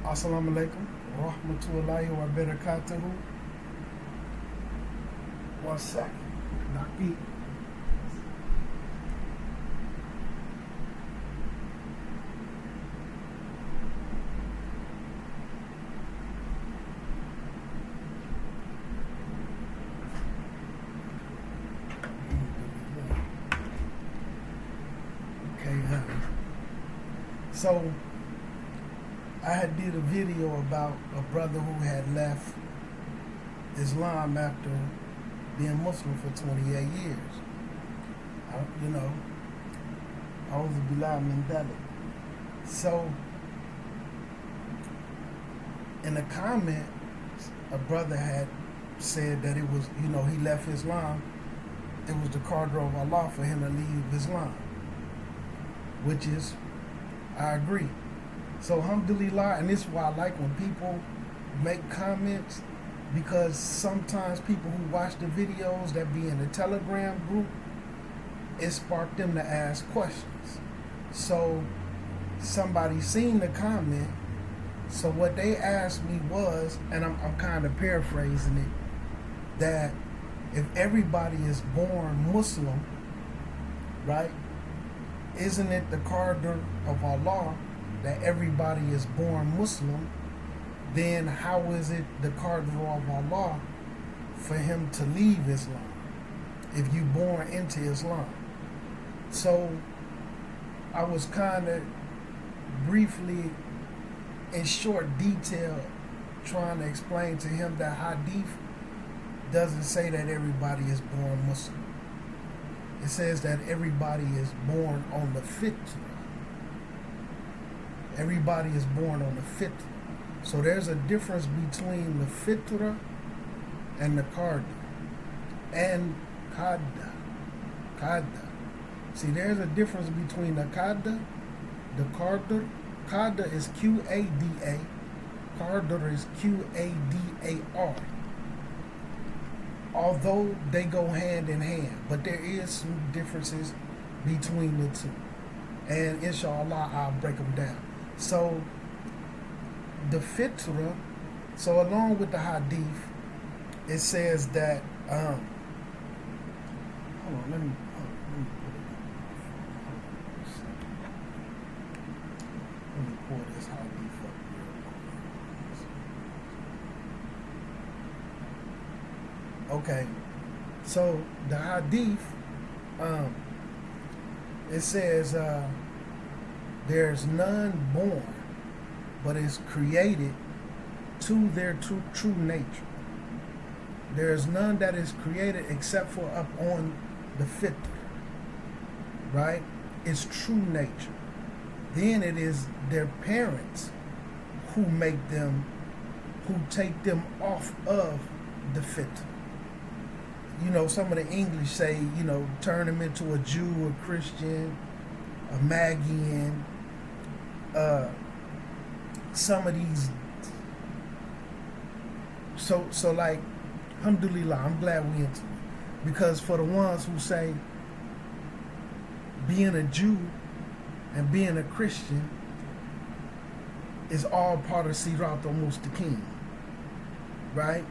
Assalamu alaikum wa rahmatullahi wa barakatuhu. 1 second. Naki. Okay, honey. So I had did a video about a brother who had left Islam after being Muslim for 28 years. A'udhu billahi min dhalik. So in the comments, a brother had said that it was, he left Islam. It was the Qadar of Allah for him to leave Islam, which is, I agree. So alhamdulillah, and this is why I like when people make comments, because sometimes people who watch the videos that be in the Telegram group, it sparked them to ask questions. So somebody seen the comment, so what they asked me was, and I'm kind of paraphrasing it, that if everybody is born Muslim, right, isn't it the Qadar of Allah that everybody is born Muslim? Then how is it the Qadar of Allah for him to leave Islam if you born into Islam? So I was kind of briefly, in short detail, trying to explain to him that hadith doesn't say that everybody is born Muslim. It says that everybody is born on the Fitra. Everybody is born on the Fitra. So there's a difference between the Fitra and the Qadar. And Qada. Qada. See, there's a difference between the Qada, the Qadar. Qada is Qada. Qadar is Qadar. Although they go hand in hand, but there is some differences between the two. And inshallah, I'll break them down. So the Fitra, so along with the hadith, it says that, hold on, let me put it on. Let me pull this hadith up real quick. Okay, so the hadith, it says, there's none born, but is created to their true nature. There is none that is created except for up on the Fitra, right? It's true nature. Then it is their parents who make them, who take them off of the Fitra. Some of the English say, turn them into a Jew, a Christian, a Magian, some of these. So like, alhamdulillah, I'm glad we into it. Because for the ones who say being a Jew and being a Christian is all part of Sirat al-Mustaqim, right?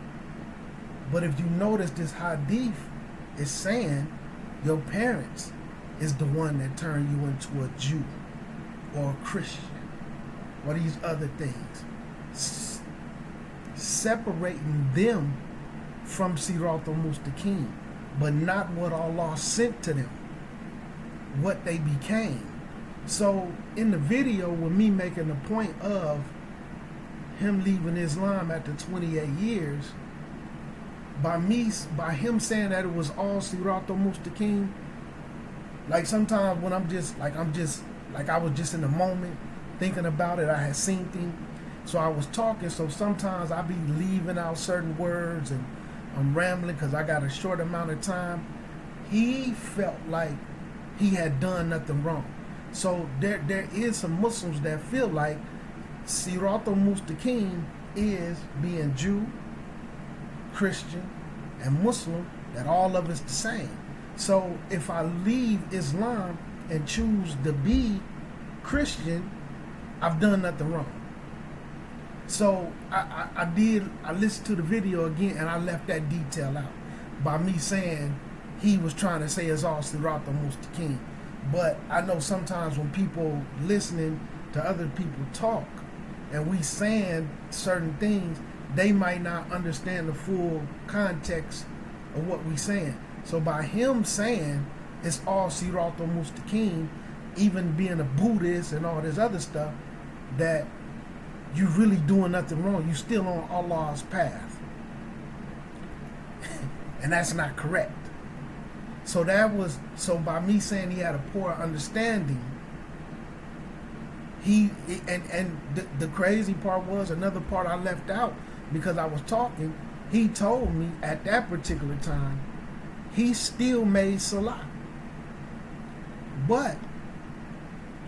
But if you notice, this hadith is saying your parents is the one that turn you into a Jew or a Christian or these other things. Separating them from Sirat al-Mustaqim, but not what Allah sent to them, what they became. So in the video, with me making the point of him leaving Islam after 28 years, by him saying that it was all Sirat al-Mustaqim, like sometimes when I was just in the moment thinking about it, I had seen things, so I was talking, so sometimes I be leaving out certain words and I'm rambling because I got a short amount of time. He felt like he had done nothing wrong. So there is some Muslims that feel like Sirat al-Mustaqim is being Jew, Christian, and Muslim, that all of us the same. So if I leave Islam and choose to be Christian, I've done nothing wrong. So I listened to the video again, and I left that detail out by me saying he was trying to say it's all Sirat al-Mustaqim. But I know sometimes when people listening to other people talk and we saying certain things, they might not understand the full context of what we saying. So by him saying it's all Sirat al-Mustaqim, even being a Buddhist and all this other stuff, that you really doing nothing wrong. You still on Allah's path. And that's not correct. So by me saying he had a poor understanding, the crazy part was, another part I left out because I was talking, he told me at that particular time he still made salah. But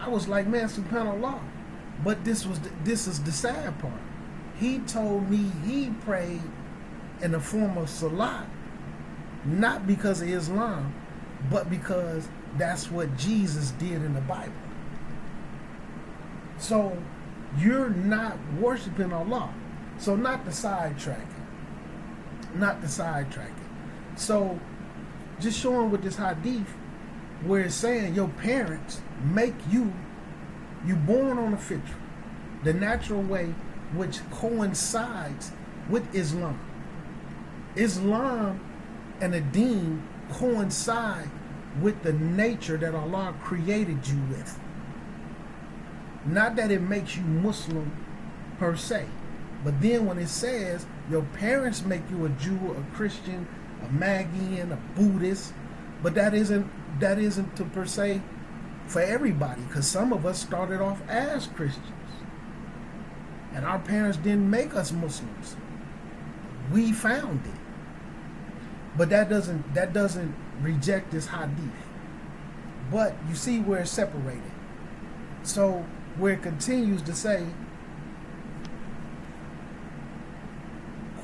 I was like, man, subhanAllah. But this is the sad part. He told me he prayed in the form of salat, not because of Islam, but because that's what Jesus did in the Bible. So you're not worshiping Allah. So not the sidetracking. So just showing with this hadith where it's saying your parents make you born on a fitra, the natural way which coincides with Islam. Islam and the deen coincide with the nature that Allah created you with. Not that it makes you Muslim per se, but then when it says your parents make you a Jew, a Christian, a Magian, a Buddhist, but that isn't to per se for everybody, because some of us started off as Christians and our parents didn't make us Muslims. We found it. But that doesn't reject this hadith. But you see where it's separated. So where it continues to say,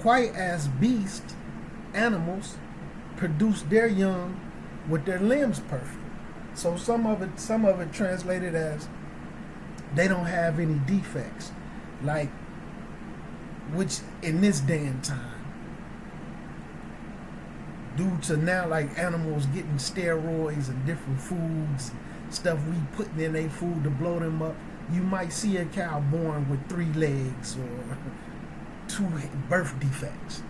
quite as beasts, animals produce their young with their limbs perfect. So some of it translated as they don't have any defects, like, which in this day and time, due to now like animals getting steroids and different foods, stuff we putting in their food to blow them up, you might see a cow born with 3 legs or 2 birth defects.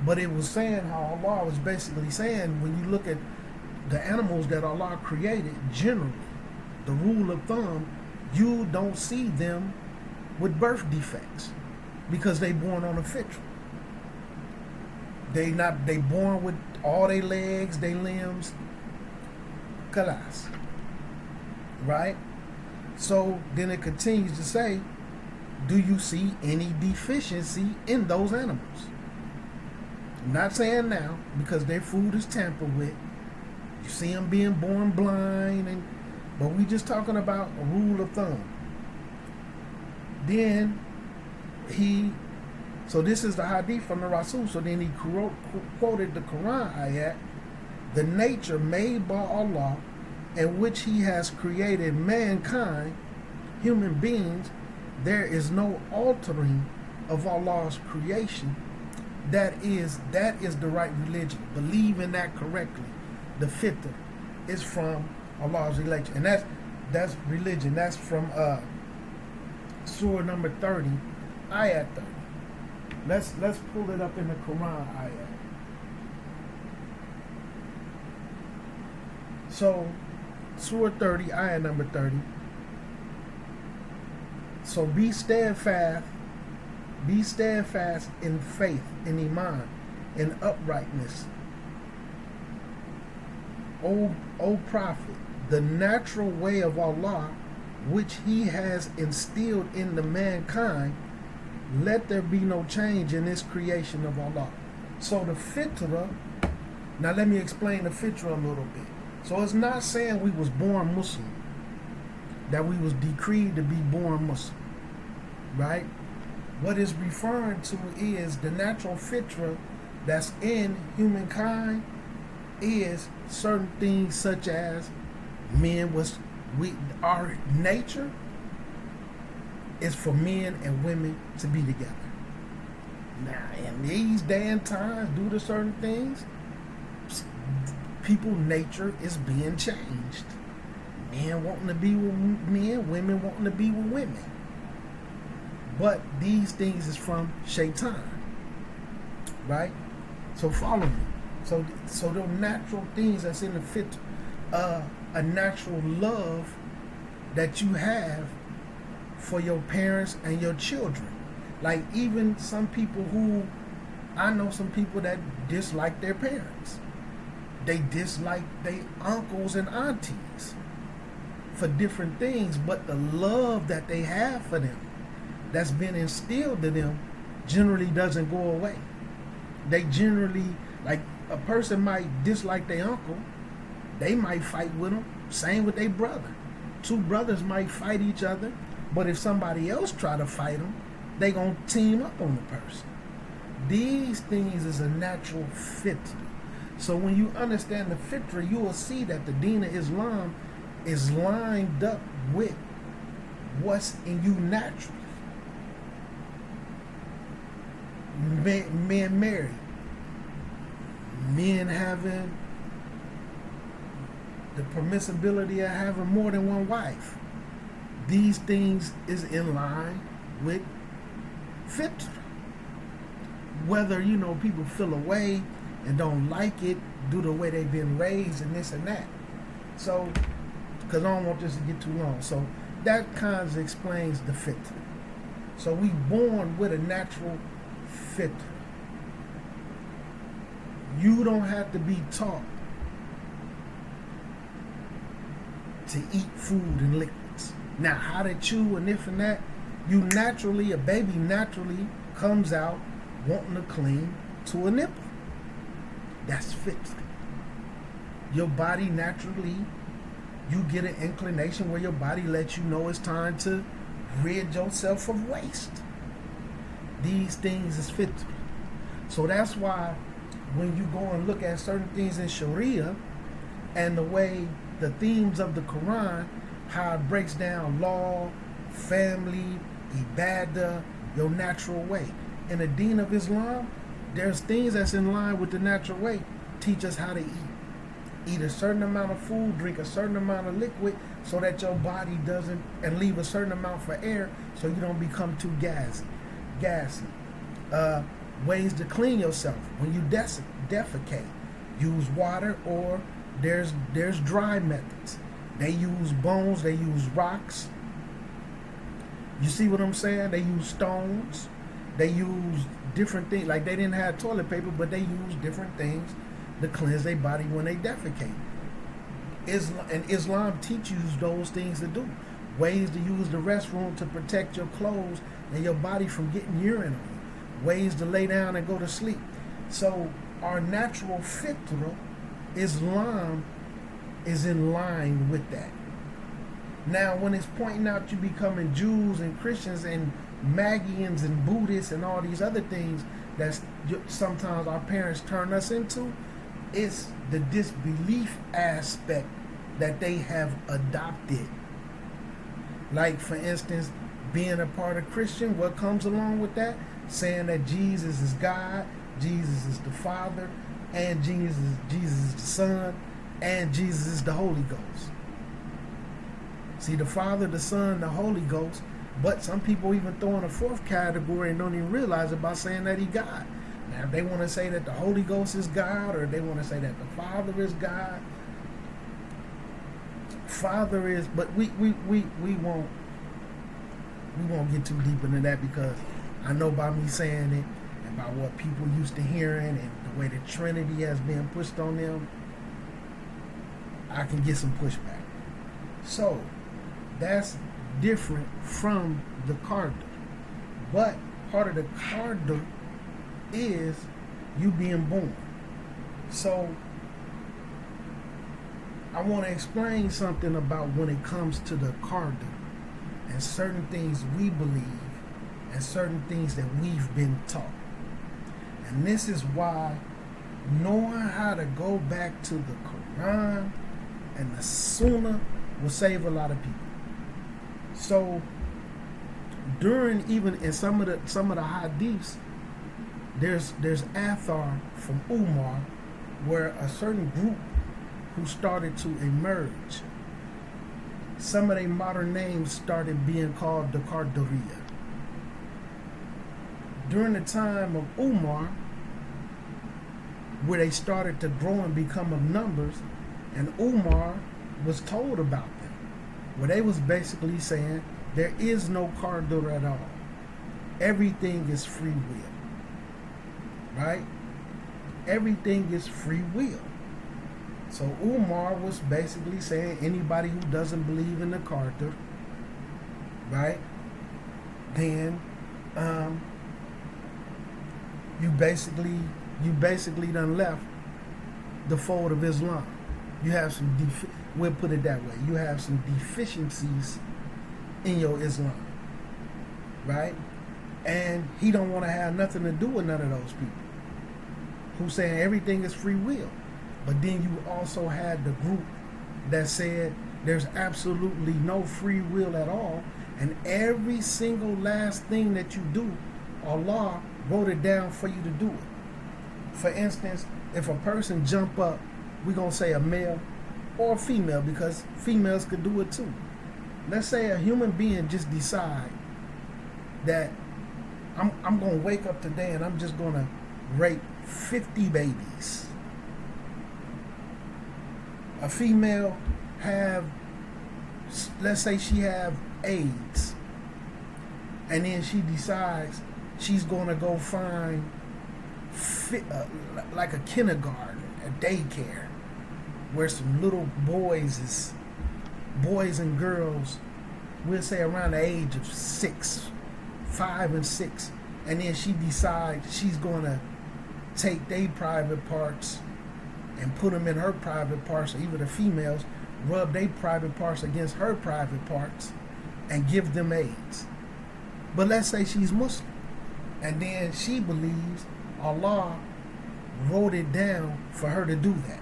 But it was saying how Allah was basically saying, when you look at the animals that Allah created, generally, the rule of thumb, you don't see them with birth defects because they born on a fitra. They born with all their legs, their limbs, kalas. Right? So then it continues to say, do you see any deficiency in those animals? I'm not saying now, because their food is tampered with. You see them being born blind, but we just talking about a rule of thumb. Then so this is the hadith from the Rasul. So then he quoted the Quran ayat, the nature made by Allah in which he has created mankind, human beings, there is no altering of Allah's creation. That is the right religion. Believe in that correctly. The Fitra is from Allah's election, and that's religion. That's from surah number 30, ayat 30. Let's pull it up in the Quran ayat. So surah 30, ayat number 30. So be steadfast in faith, in iman, in uprightness. O Prophet, the natural way of Allah, which he has instilled in the mankind, let there be no change in this creation of Allah. So the Fitra, now let me explain the Fitra a little bit. So it's not saying we was born Muslim, that we was decreed to be born Muslim, right? What it's referring to is the natural Fitra that's in humankind is certain things such as our nature is for men and women to be together. Now, in these day and times, due to certain things, people's nature is being changed. Men wanting to be with men, women wanting to be with women. But these things is from Shaitan, right? So follow me. So the natural things that's in the Fitra, a natural love that you have for your parents and your children. Like even some people I know some people that dislike their parents. They dislike their uncles and aunties for different things, but the love that they have for them that's been instilled in them generally doesn't go away. They generally, like a person might dislike their uncle, they might fight with them. Same with their brother. Two brothers might fight each other, but if somebody else try to fight them, they gonna team up on the person. These things is a natural fitra. So when you understand the fitra, you will see that the Deen of Islam is lined up with what's in you naturally. Men married, men having the permissibility of having more than one wife. These things is in line with fitra. Whether, people feel away and don't like it due to the way they've been raised and this and that. So, because I don't want this to get too long. So, that kind of explains the fitra. So, we born with a natural fitra. You don't have to be taught to eat food and liquids. Now, how to chew and this and that, a baby naturally comes out wanting to cling to a nipple. That's fitra. Your body naturally, you get an inclination where your body lets you know it's time to rid yourself of waste. These things is fitra. So that's why when you go and look at certain things in Sharia and the way the themes of the Quran, how it breaks down law, family, ibadah, your natural way. In the Deen of Islam, there's things that's in line with the natural way. Teach us how to eat. Eat a certain amount of food, drink a certain amount of liquid so that your body doesn't, and leave a certain amount for air so you don't become too gassy. Ways to clean yourself. When you defecate, use water, or there's dry methods. They use bones, they use rocks. You see what I'm saying? They use stones. They use different things. Like they didn't have toilet paper, but they use different things to cleanse their body when they defecate. Islam teaches you those things to do. Ways to use the restroom to protect your clothes and your body from getting urine on you. Ways to lay down and go to sleep. So our natural fitra, Islam, is in line with that. Now, when it's pointing out you becoming Jews and Christians and Magians and Buddhists and all these other things that sometimes our parents turn us into, it's the disbelief aspect that they have adopted. Like, for instance, being a part of Christian, what comes along with that? Saying that Jesus is God, Jesus is the Father, and Jesus is the Son, and Jesus is the Holy Ghost. See, the Father, the Son, the Holy Ghost, but some people even throw in a fourth category and don't even realize it by saying that He God. Now, if they want to say that the Holy Ghost is God, or they want to say that the Father is God, Father is, but we won't get too deep into that, because I know by me saying it and by what people used to hearing and the way the Trinity has been pushed on them, I can get some pushback. So that's different from the Qadar. But part of the Qadar is you being born. So I want to explain something about when it comes to the Qadar and certain things we believe and certain things that we've been taught. And this is why knowing how to go back to the Quran and the Sunnah will save a lot of people. So during even in some of the hadiths, there's athar from Umar where a certain group who started to emerge, some of their modern names started being called the Qadariya. During the time of Umar, where they started to grow and become of numbers, and Umar was told about them, where they was basically saying there is no Qadar at all. Everything is free will. Right? Everything is free will. So Umar was basically saying anybody who doesn't believe in the Qadar, right, then you basically done left the fold of Islam. You have some we'll put it that way. You have some deficiencies in your Islam, right? And he don't want to have nothing to do with none of those people who saying everything is free will. But then you also had the group that said there's absolutely no free will at all, and every single last thing that you do, Allah wrote it down for you to do it. For instance, if a person jump up, we're going to say a male or a female, because females could do it too. Let's say a human being just decide that I'm going to wake up today and I'm just going to rape 50 babies. A female have, let's say she have AIDS, and then she decides she's going to go find like a kindergarten, a daycare, where some little boys and girls, we'll say around the age of 5 and 6, and then she decides she's going to take their private parts and put them in her private parts, or even the females rub their private parts against her private parts and give them AIDS. But let's say she's Muslim, and then she believes Allah wrote it down for her to do that.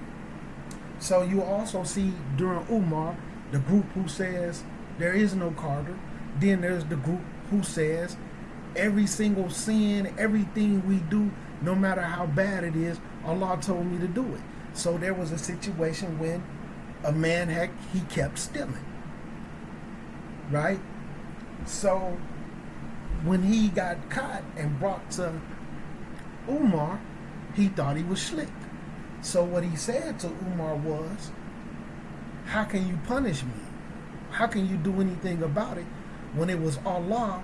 So you also see during Umar, the group who says there is no Qadar. Then there's the group who says every single sin, everything we do, no matter how bad it is, Allah told me to do it. So there was a situation when a man he kept stealing, right? So when he got caught and brought to Umar, he thought he was slick. So what he said to Umar was, how can you punish me? How can you do anything about it when it was Allah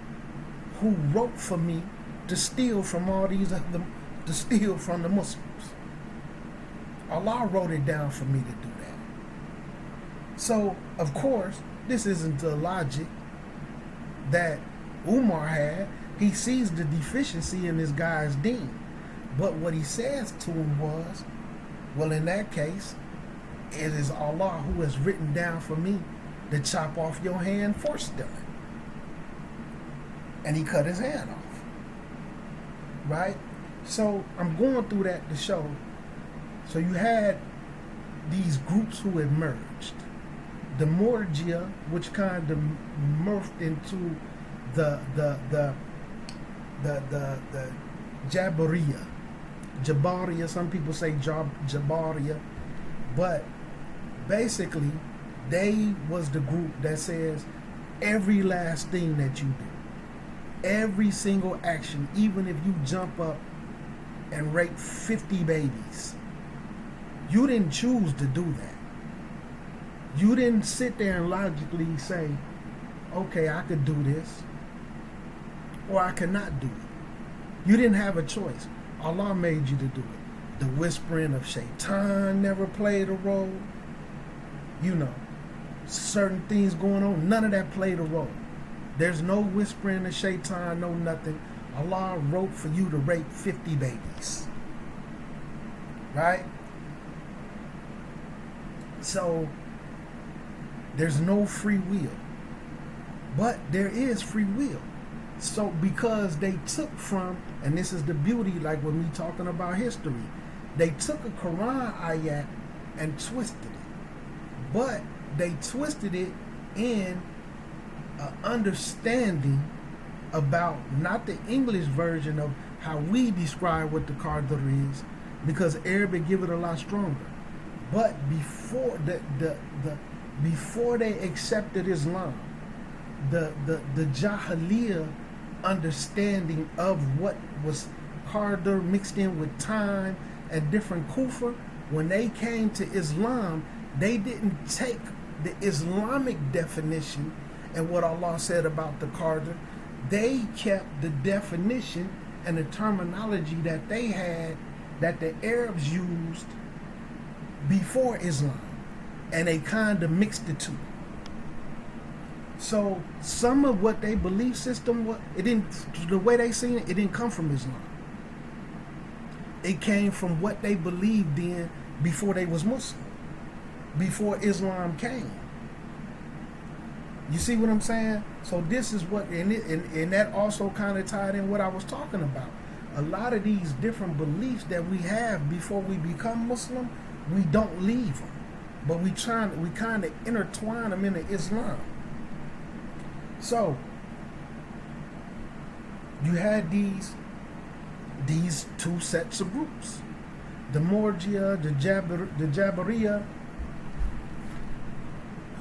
who wrote for me to steal from to steal from the Muslims? Allah wrote it down for me to do that. So, of course, this isn't the logic that Umar had. He sees the deficiency in this guy's deen. But what he says to him was, well, in that case, it is Allah who has written down for me to chop off your hand for stealing. And he cut his hand off. Right? So I'm going through that to show. So you had these groups who emerged. The Murji'a, which kind of morphed into the Jabariya, some people say Jabariya, but basically they was the group that says every last thing that you do, every single action, even if you jump up and rape 50 babies, you didn't choose to do that. You didn't sit there and logically say, okay, I could do this, or I cannot do it. You didn't have a choice. Allah made you to do it. The whispering of Shaitan never played a role. You know, certain things going on, none of that played a role. There's no whispering of Shaitan, no nothing. Allah wrote for you to rape 50 babies. Right? So, there's no free will. But there is free will. So because they took from, and this is the beauty, like with me talking about history, they took a Quran ayat and twisted it. But they twisted it in an understanding about not the English version of how we describe what the Qadar is, because Arabic give it a lot stronger. But before before they accepted Islam, the Jahiliyyah understanding of what was Qadar mixed in with time and different Kufa, when they came to Islam, they didn't take the Islamic definition and what Allah said about the Qadar. They kept the definition and the terminology that they had, that the Arabs used before Islam, and they kind of mixed the two. So some of what their belief system was, it didn't, the way they seen it, it didn't come from Islam. It came from what they believed in before they was Muslim, before Islam came. You see what I'm saying? So this is what, and that also kind of tied in what I was talking about. A lot of these different beliefs that we have before we become Muslim, we don't leave them, but we kind of intertwine them into Islam. So you had these two sets of groups, the Morjia, the Jabariya,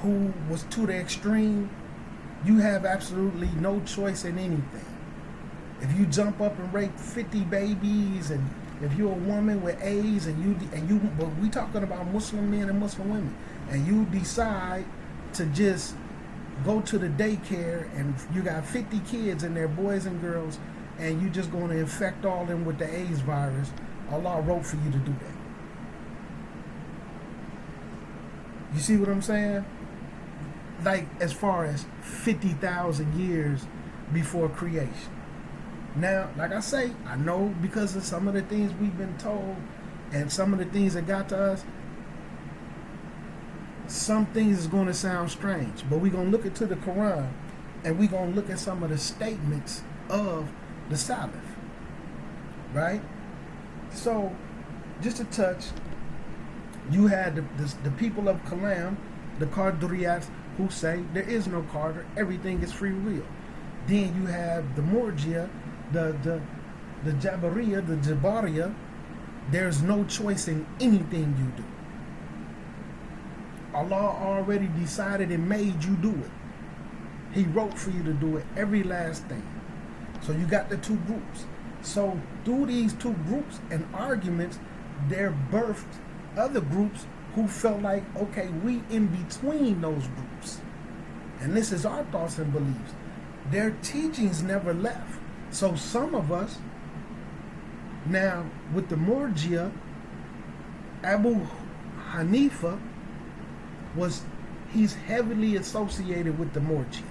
who was to the extreme. You have absolutely no choice in anything. If you jump up and rape 50 babies, and if you're a woman with AIDS, but we talking about Muslim men and Muslim women, and you decide to just go to the daycare and you got 50 kids and they're boys and girls, and you just going to infect all of them with the AIDS virus, Allah wrote for you to do that. You see what I'm saying? Like, as far as 50,000 years before creation. Now, like I say, I know because of some of the things we've been told and some of the things that got to us, some things is going to sound strange, but we're going to look into the Quran and we're going to look at some of the statements of the Salaf, right? So, just a touch, you had the people of Kalam, the Qadariyats, who say there is no Qadar, everything is free will. Then you have the Morjia, the Jabariya, the Jabariya, there's no choice in anything you do. Allah already decided and made you do it. He wrote for you to do it, every last thing. So you got the two groups. So through these two groups and arguments, there birthed other groups who felt like, okay, we in between those groups. And this is our thoughts and beliefs. Their teachings never left. So some of us, now with the Murjia, Abu Hanifa he's heavily associated with the Murjia,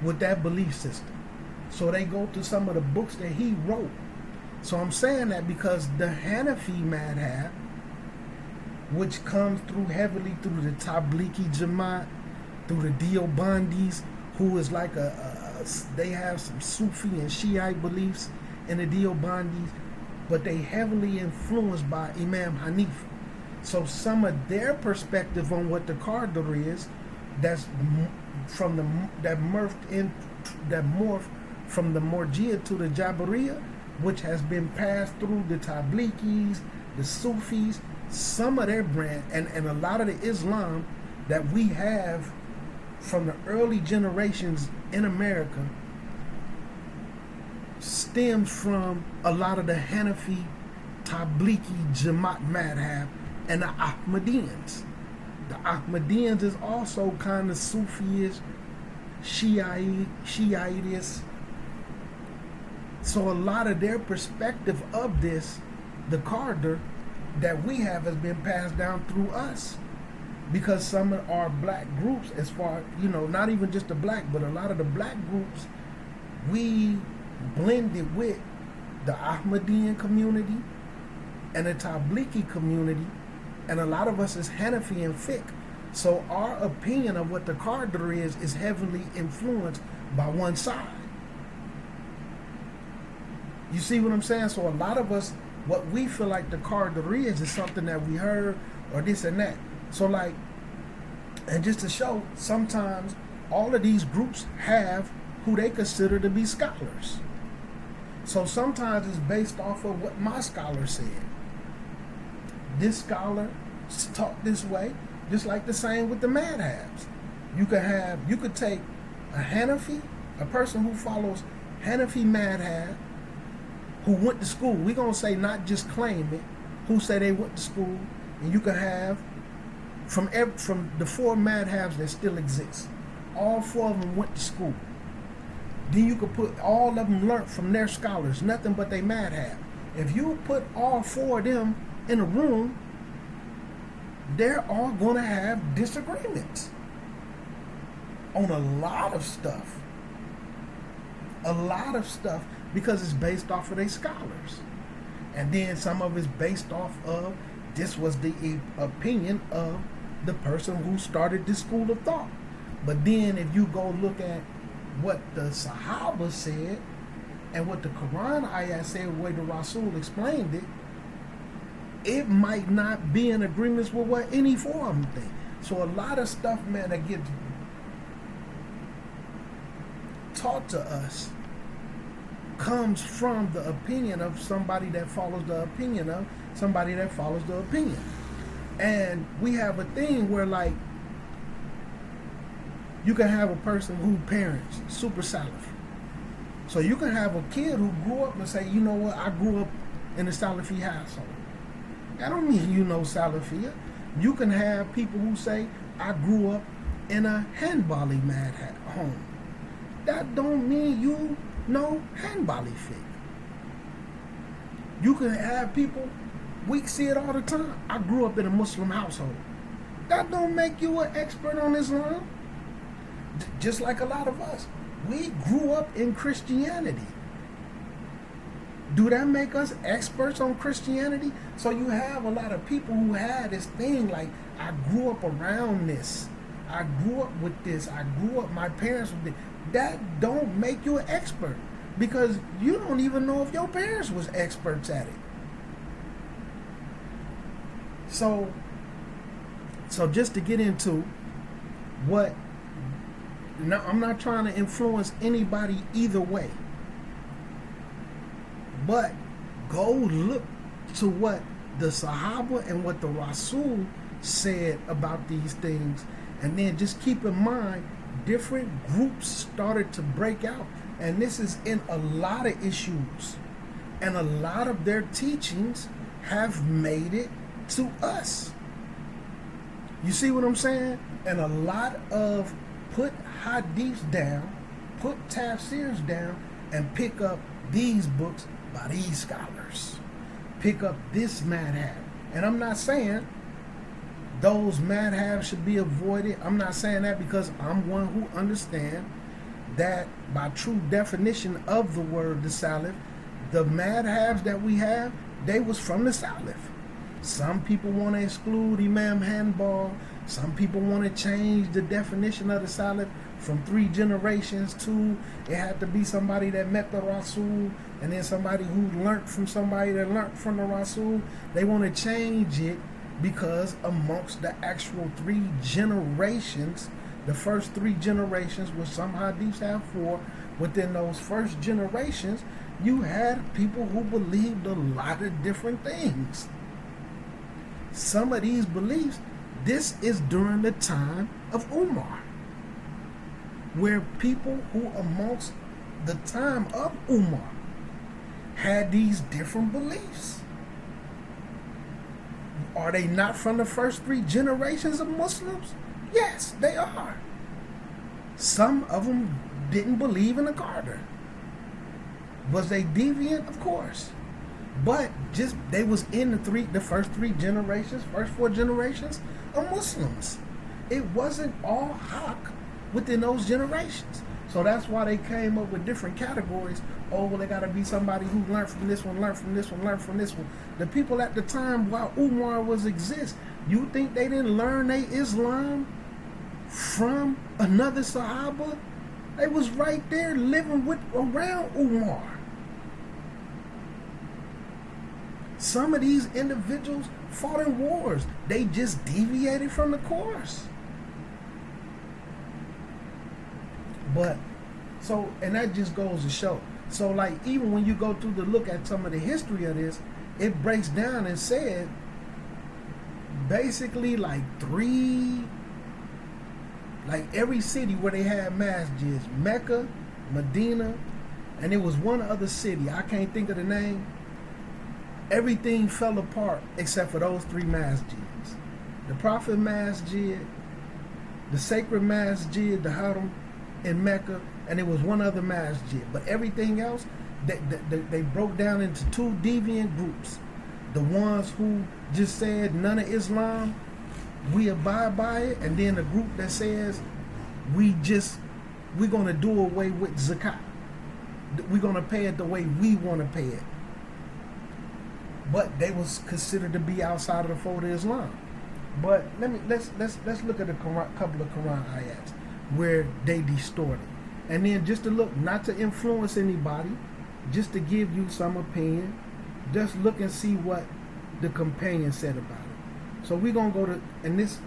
with that belief system. So they go to some of the books that he wrote. So I'm saying that because the Hanafi madhab, which comes through heavily through the Tabliki Jamaat, through the Deobandis, who is like they have some Sufi and Shiite beliefs in the Deobandis, but they heavily influenced by Imam Hanifa. So some of their perspective on what the Qadar is, that morphed from the Morjia to the Jabariya, which has been passed through the Tablikis, the Sufis, some of their brand, and a lot of the Islam that we have from the early generations in America stems from a lot of the Hanafi, Tabliki, Jamaat madhab, and the Ahmadiyans. The Ahmadiyans is also kind of Sufi-ish, Shiite-ish. So a lot of their perspective of this, the Qadar, that we have has been passed down through us. Because some of our black groups, as far, not even just the black, but a lot of the black groups, we blended with the Ahmadiyan community and the Tabliki community, and a lot of us is Hanafi and fiqh. So our opinion of what the Qadar is heavily influenced by one side. You see what I'm saying? So a lot of us, what we feel like the Qadar is something that we heard or this and that. So like, and just to show, sometimes all of these groups have who they consider to be scholars. So sometimes it's based off of what my scholar said. This scholar taught this way, just like the same with the madhabs. You could take a Hanafi, a person who follows Hanafi madhab, who went to school. We're gonna say not just claim it, who say they went to school, and you can have from the four madhabs that still exist. All four of them went to school. Then you could put all of them learned from their scholars, nothing but they madhab. If you put all four of them in a room, they're all going to have disagreements on a lot of stuff. A lot of stuff because it's based off of their scholars. And then some of it's based off of this was the opinion of the person who started this school of thought. But then if you go look at what the Sahaba said and what the Quran ayat said, the way the Rasul explained it, it might not be in agreement with what any four of them think. So a lot of stuff, man, that gets taught to us comes from the opinion of somebody that follows the opinion of somebody that follows the opinion. And we have a thing where, like, you can have a person who parents super Salafi. So you can have a kid who grew up and say, you know what, I grew up in a Salafi household. That don't mean you know Salafiyah. You can have people who say, I grew up in a Hanbali madhab home. That don't mean you know Hanbali fiqh. You can have people, we see it all the time. I grew up in a Muslim household. That don't make you an expert on Islam. Just like a lot of us. We grew up in Christianity. Do that make us experts on Christianity? So you have a lot of people who had this thing like, I grew up around this. I grew up with this. I grew up, my parents were this. That don't make you an expert because you don't even know if your parents was experts at it. So just to get into what, now I'm not trying to influence anybody either way, but go look to what the Sahaba and what the Rasul said about these things, and then just keep in mind different groups started to break out, and this is in a lot of issues, and a lot of their teachings have made it to us. You see what I'm saying? And a lot of put hadiths down, put tafsirs down, and pick up these books by these scholars. Pick up this madhab. And I'm not saying those madhabs should be avoided. I'm not saying that because I'm one who understands that by true definition of the word the Salaf, the madhabs that we have, they was from the Salaf. Some people want to exclude Imam Hanbal. Some people want to change the definition of the Salaf from 3 generations to it had to be somebody that met the Rasul and then somebody who learned from somebody that learned from the Rasul. They want to change it because amongst the actual 3 generations, the first 3 generations, which some hadiths have 4, within those first generations, you had people who believed a lot of different things. Some of these beliefs, this is during the time of Umar, where people who amongst the time of Umar had these different beliefs. Are they not from the first 3 generations of Muslims? Yes, they are. Some of them didn't believe in the Qadar. Was they deviant? Of course. But just they was in the first 3 generations, first 4 generations of Muslims. It wasn't all haq within those generations. So that's why they came up with different categories. Oh, well, they got to be somebody who learned from this one, learned from this one, learned from this one. The people at the time while Umar was exist, you think they didn't learn their Islam from another Sahaba? They was right there living around Umar. Some of these individuals fought in wars. They just deviated from the course. But So, and that just goes to show. So, like, even when you go through the look at some of the history of this, it breaks down and said basically like every city where they had masjids, Mecca, Medina, and it was one other city, I can't think of the name. Everything fell apart except for those 3 masjids. The Prophet Masjid, the Sacred Masjid, the Haram in Mecca, and it was one other masjid. But everything else, they broke down into 2 deviant groups. The ones who just said none of Islam, we abide by it, and then the group that says we're going to do away with zakat. We're going to pay it the way we want to pay it. But they was considered to be outside of the fold of Islam. But let's look at a couple of Quran ayats where they distorted. And then just to look, not to influence anybody, just to give you some opinion, just look and see what the companion said about it. So we're going to go to, and this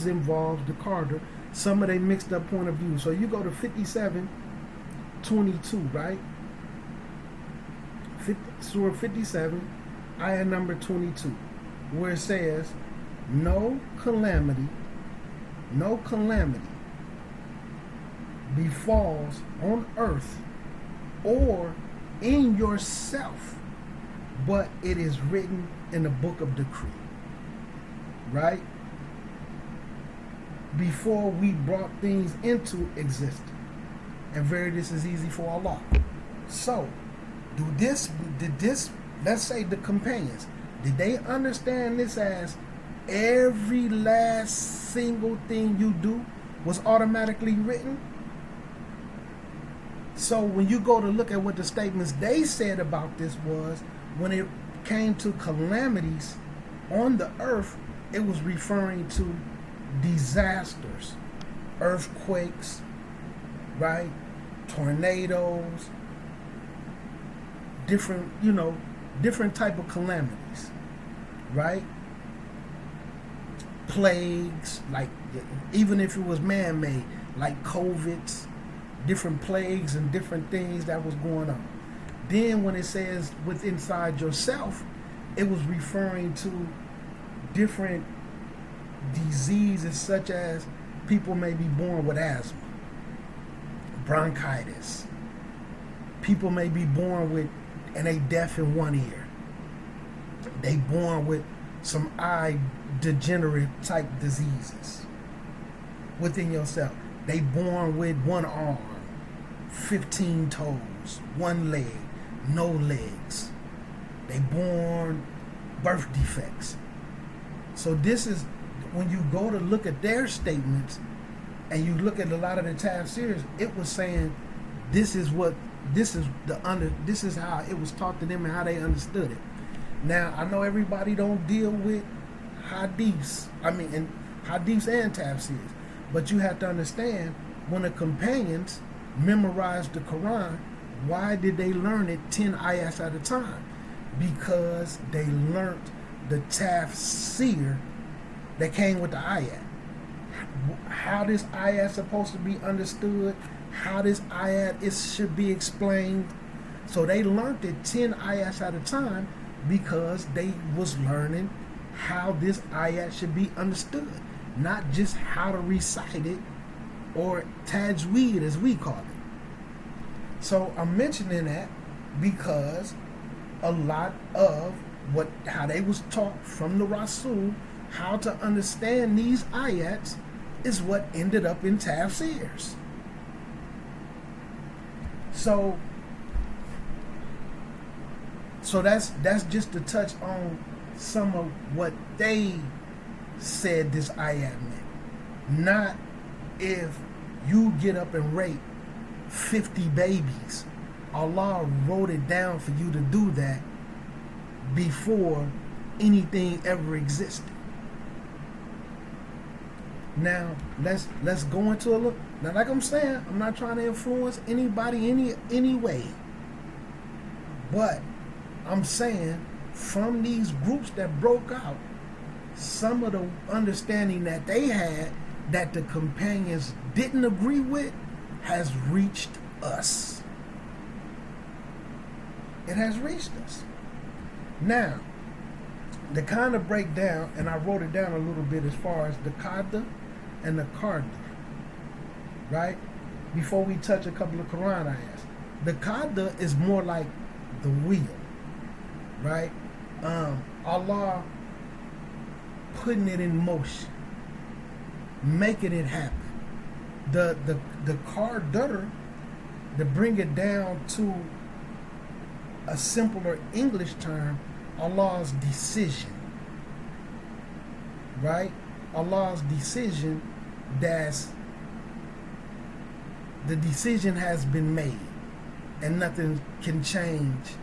involves the Qadar, some of they mixed up point of view. So you go to 57:22, right? Surah 57, ayah number 22, where it says, no calamity befalls on earth or in yourself, but it is written in the book of decree. Right? Before we brought things into existence. And very this is easy for Allah. So, did this, let's say the companions, did they understand this as every last single thing you do was automatically written? So when you go to look at what the statements they said about this was, when it came to calamities on the earth, it was referring to disasters, earthquakes, right? Tornadoes, different type of calamities, right? Plagues, like even if it was man-made, like COVIDs, different plagues and different things that was going on. Then when it says within inside yourself, it was referring to different diseases such as people may be born with asthma, bronchitis. People may be born with, and they deaf in one ear. They born with some eye degenerate type diseases within yourself. They born with one arm, 15 toes, one leg, no legs. They born birth defects. So this is, when you go to look at their statements and you look at a lot of the tafsirs, it was saying this is how it was taught to them and how they understood it. Now I know everybody don't deal with hadiths, and hadiths and tafsirs, but you have to understand, when the companions memorized the Quran, why did they learn it 10 ayats at a time? Because they learnt the tafsir that came with the ayat. How this ayat is supposed to be understood, how this ayat should be explained. So they learnt it 10 ayats at a time because they was learning how this ayat should be understood, not just how to recite it, or tajweed as we call it. So I'm mentioning that because a lot of how they was taught from the Rasul, how to understand these ayats, is what ended up in tafsirs. So that's just to touch on some of what they said this ayat meant. Not if you get up and rape 50 babies. Allah wrote it down for you to do that before anything ever existed. Now let's go into a look. Now, like I'm saying, I'm not trying to influence anybody any way, but I'm saying from these groups that broke out, some of the understanding that they had that the companions didn't agree with has reached us. It has reached us. Now, to kind of break down, and I wrote it down a little bit as far as the Qada and the Qadar, right? Before we touch a couple of Quran ayahs. The Qada is more like the wheel, right? Allah putting it in motion, making it happen. The Qadar, to bring it down to a simpler English term, Allah's decision, right? Allah's decision, that's the decision has been made, and nothing can change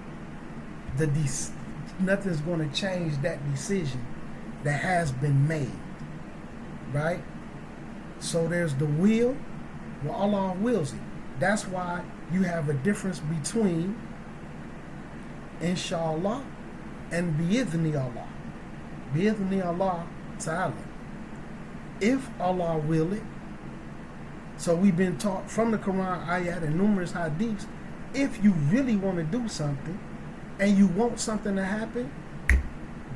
nothing's going to change that decision that has been made, right? So there's the will, well, Allah wills it. That's why you have a difference between inshallah and bi'idhni Allah. Bi'idhni Allah ta'ala. If Allah will it, so we've been taught from the Quran, ayat, and numerous hadiths, if you really want to do something and you want something to happen,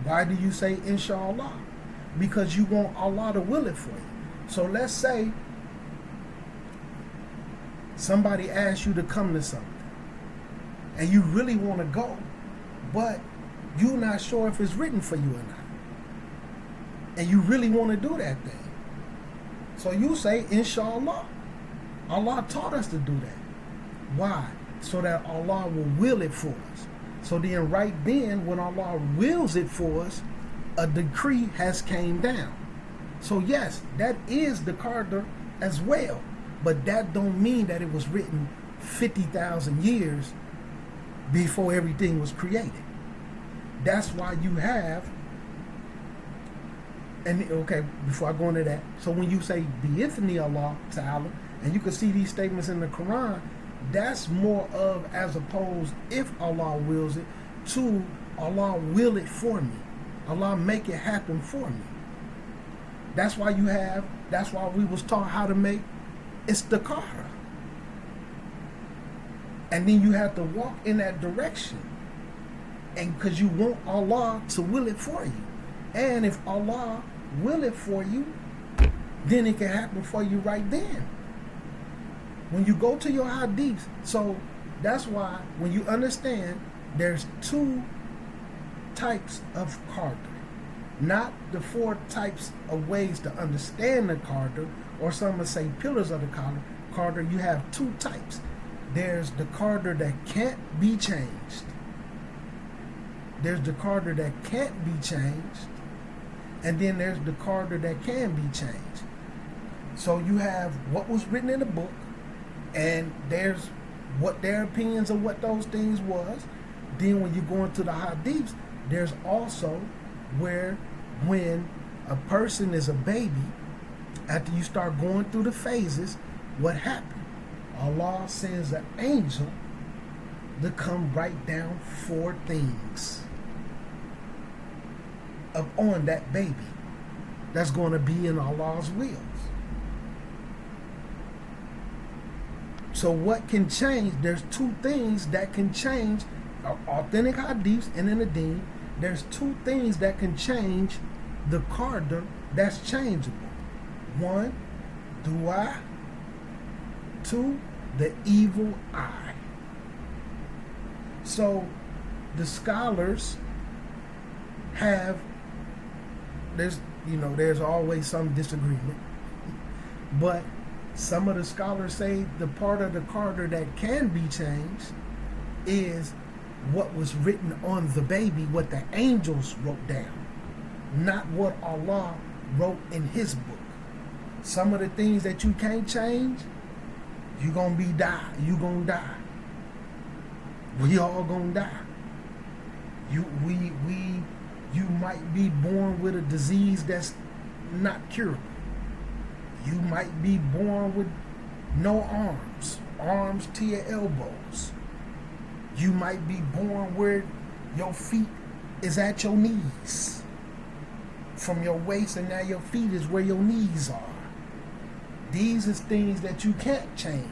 why do you say inshallah? Because you want Allah to will it for you. So let's say somebody asks you to come to something and you really want to go, but you're not sure if it's written for you or not, and you really want to do that thing. So you say inshallah. Allah taught us to do that. Why? So that Allah will will it for us. So then right then, when Allah wills it for us, a decree has came down. So yes, that is the Qadar as well. But that don't mean that it was written 50,000 years before everything was created. That's why you have, and okay, before I go into that, so when you say bi'ithni Allah ta'ala, and you can see these statements in the Quran, that's more of, as opposed, if Allah wills it, to Allah will it for me. Allah make it happen for me. That's why that's why we was taught how to make istikhara. And then you have to walk in that direction. And because you want Allah to will it for you. And if Allah will it for you, then it can happen for you right then. When you go to your hadiths, so that's why when you understand there's two types of Qadar. Not the four types of ways to understand the Qadar, or some would say pillars of the Qadar. You have two types. There's the Qadar that can't be changed. There's the Qadar that can't be changed. And then there's the Qadar that can be changed. So you have what was written in the book, and there's what their opinions of what those things was. Then when you go into the hadiths, there's also where when a person is a baby, after you start going through the phases, what happened? Allah sends an angel to come write down 4 things on that baby that's going to be in Allah's wills. So what can change? There's 2 things that can change. Authentic hadiths and in the deen, there's 2 things that can change the Qadar that's changeable. 1, dua. 2, the evil eye. So the scholars have, there's always some disagreement, but some of the scholars say the part of the Qadar that can be changed is what was written on the baby, what the angels wrote down, not what Allah wrote in his book. Some of the things that you can't change, you gonna die. We all gonna die. You might be born with a disease that's not curable. You might be born with no arms to your elbows. You might be born where your feet is at your knees. From your waist, and now your feet is where your knees are. These is things that you can't change.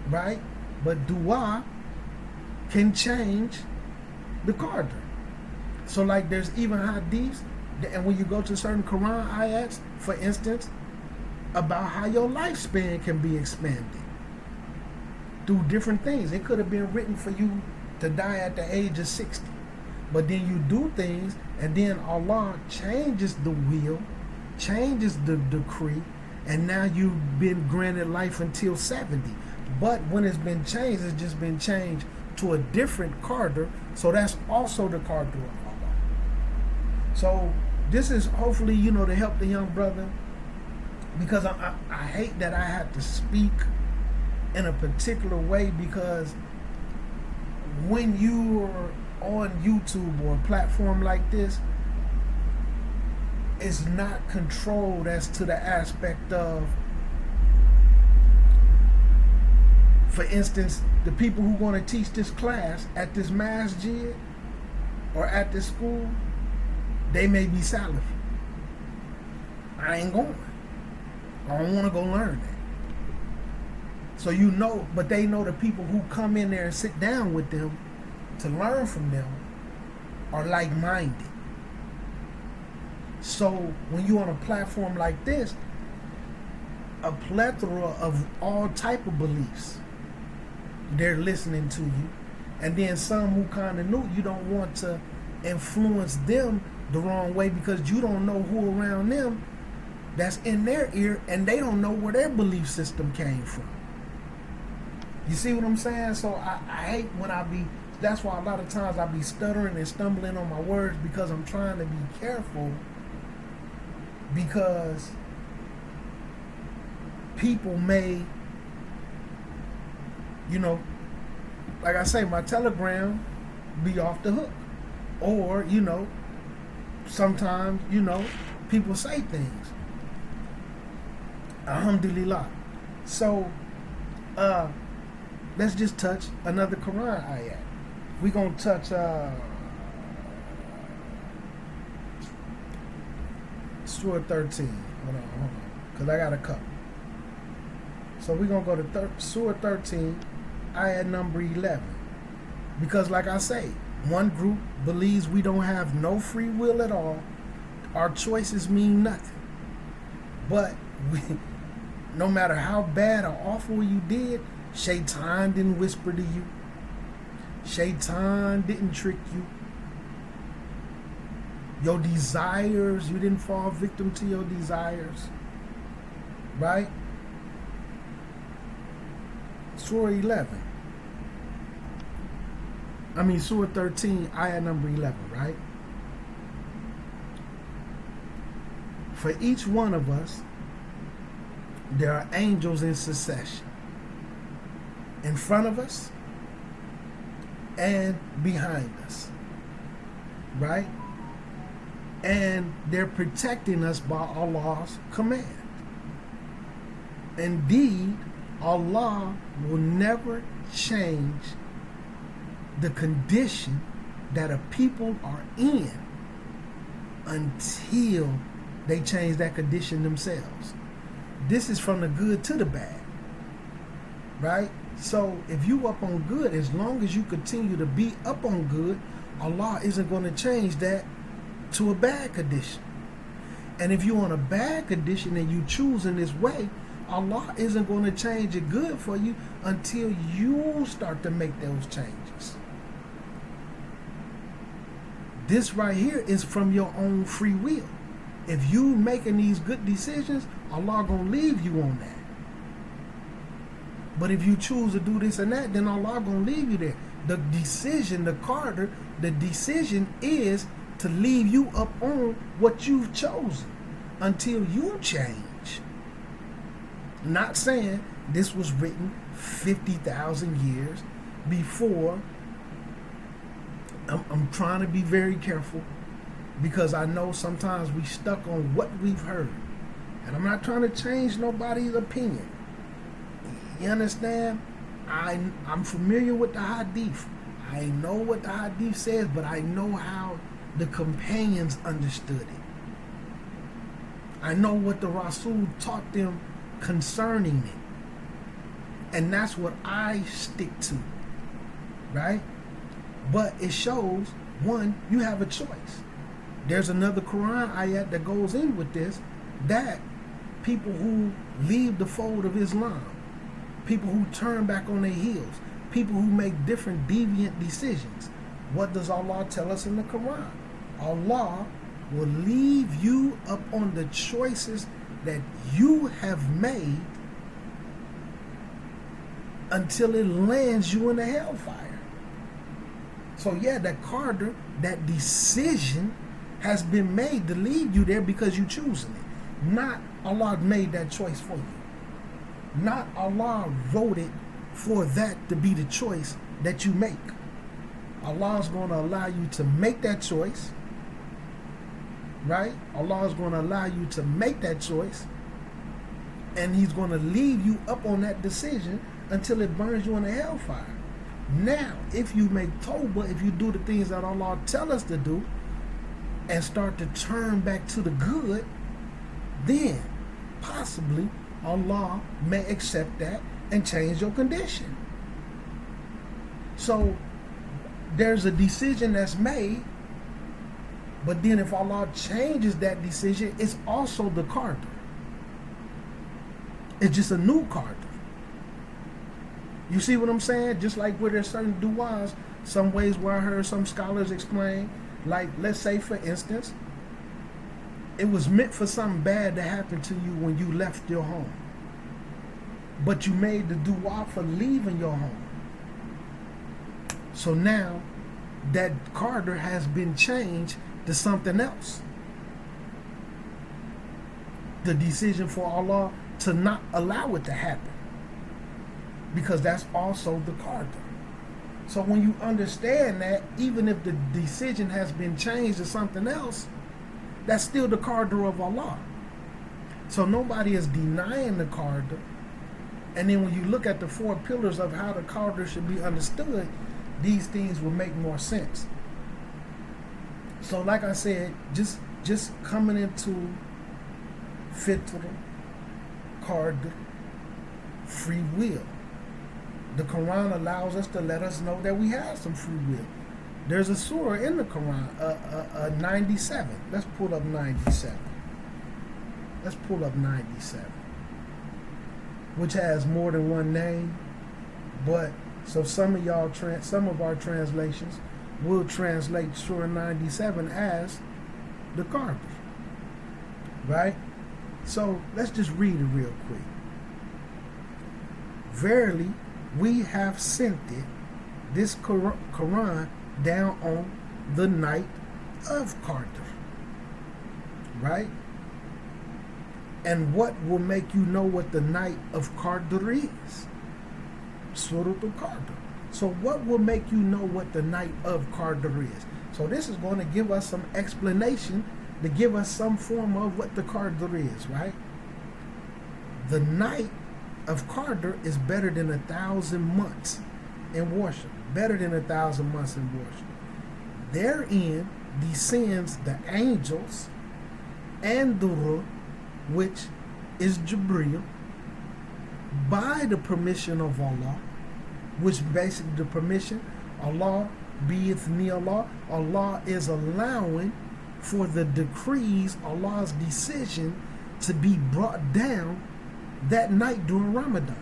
right? But dua can change the Qadar. So like there's even hadiths, and when you go to certain Quran ayats, for instance, about how your lifespan can be expanded through different things. It could have been written for you to die at the age of 60. But then you do things, and then Allah changes the will, changes the decree, and now you've been granted life until 70. But when it's been changed, it's just been changed to a different Qadar, so that's also the Qadar of Allah. So this is hopefully, to help the young brother, because I hate that I have to speak in a particular way, because when you're on YouTube or a platform like this, it's not controlled as to the aspect of, for instance, the people who want to teach this class at this masjid or at this school, they may be Salafi. I ain't going. I don't want to go learn that. So but they know the people who come in there and sit down with them to learn from them are like-minded. So when you're on a platform like this, a plethora of all type of beliefs, they're listening to you. And then some who kind of knew, you don't want to influence them the wrong way, because you don't know who around them that's in their ear, and they don't know where their belief system came from. You see what I'm saying? So I hate when that's why a lot of times I be stuttering and stumbling on my words, because I'm trying to be careful, because people may, like I say, my Telegram be off the hook. Or, sometimes, people say things. Alhamdulillah. So, let's just touch another Quran ayat. We're going to touch Surah 13. Hold on. Because I got a couple. So we're going to go to Surah 13, ayat number 11. Because like I say, one group believes we don't have no free will at all. Our choices mean nothing. But no matter how bad or awful you did, Shaitan didn't whisper to you. Shaitan didn't trick you. Your desires, you didn't fall victim to your desires. Right? Surah 13, ayah number 11, right? For each one of us, there are angels in succession. In front of us and behind us. Right? And they're protecting us by Allah's command. Indeed, Allah will never change the condition that a people are in until they change that condition themselves. This is from the good to the bad. Right? So if you up on good, as long as you continue to be up on good, Allah isn't going to change that to a bad condition. And if you're on a bad condition and you choose in this way, Allah isn't going to change it good for you until you start to make those changes. This right here is from your own free will. If you making these good decisions, Allah gonna leave you on that. But if you choose to do this and that, then Allah gonna leave you there. The decision, the Qadar, the decision is to leave you up on what you've chosen until you change. Not saying this was written 50,000 years before. I'm trying to be very careful, because I know sometimes we stuck on what we've heard. And I'm not trying to change nobody's opinion. You understand? I'm familiar with the hadith. I know what the hadith says, but I know how the companions understood it. I know what the Rasul taught them concerning it. And that's what I stick to, right? But it shows, one, you have a choice. There's another Quran ayat that goes in with this, that people who leave the fold of Islam, people who turn back on their heels, people who make different deviant decisions, what does Allah tell us in the Quran? Allah will leave you up on the choices that you have made until it lands you in the hellfire. So yeah, that Qadar, that decision has been made to lead you there because you're choosing it. Not Allah made that choice for you. Not Allah wrote it for that to be the choice that you make. Allah is going to allow you to make that choice, right? Allah is going to allow you to make that choice, and He's going to leave you up on that decision until it burns you in the hellfire. Now, if you make tawbah, if you do the things that Allah tell us to do, and start to turn back to the good, then possibly Allah may accept that and change your condition. So there's a decision that's made, but then if Allah changes that decision, it's also the Qadar. It's just a new Qadar. You see what I'm saying? Just like where there's certain du'as, some ways where I heard some scholars explain, like let's say for instance, it was meant for something bad to happen to you when you left your home, but you made the du'a for leaving your home. So now that Qadar has been changed to something else. The decision for Allah to not allow it to happen, because that's also the Qadar. So when you understand that, even if the decision has been changed to something else, that's still the Qadar of Allah. So nobody is denying the Qadar. And then when you look at the four pillars of how the Qadar should be understood, these things will make more sense. So like I said, just coming into Fitra, Qadar, free will. The Quran allows us to let us know that we have some free will. There's a surah in the Quran, 97. Let's pull up 97. Let's pull up 97. Which has more than one name, but so some of y'all, some of our translations will translate Surah 97 as the Qadar, right? So let's just read it real quick. Verily, we have sent it, this Quran, down on the night of Qadar, right? And what will make you know what the night of Qadar is? Surah Al-Qadar. So what will make you know what the night of Qadar is? So this is going to give us some explanation, to give us some form of what the Qadar is, right? The night of Qadar is better than 1,000 months in worship. Better than 1,000 months in worship. Therein descends the angels and the Ruh, which is Jibreel, by the permission of Allah, which basically the permission, Allah beeth ni Allah, Allah is allowing for the decrees, Allah's decision to be brought down that night during Ramadan.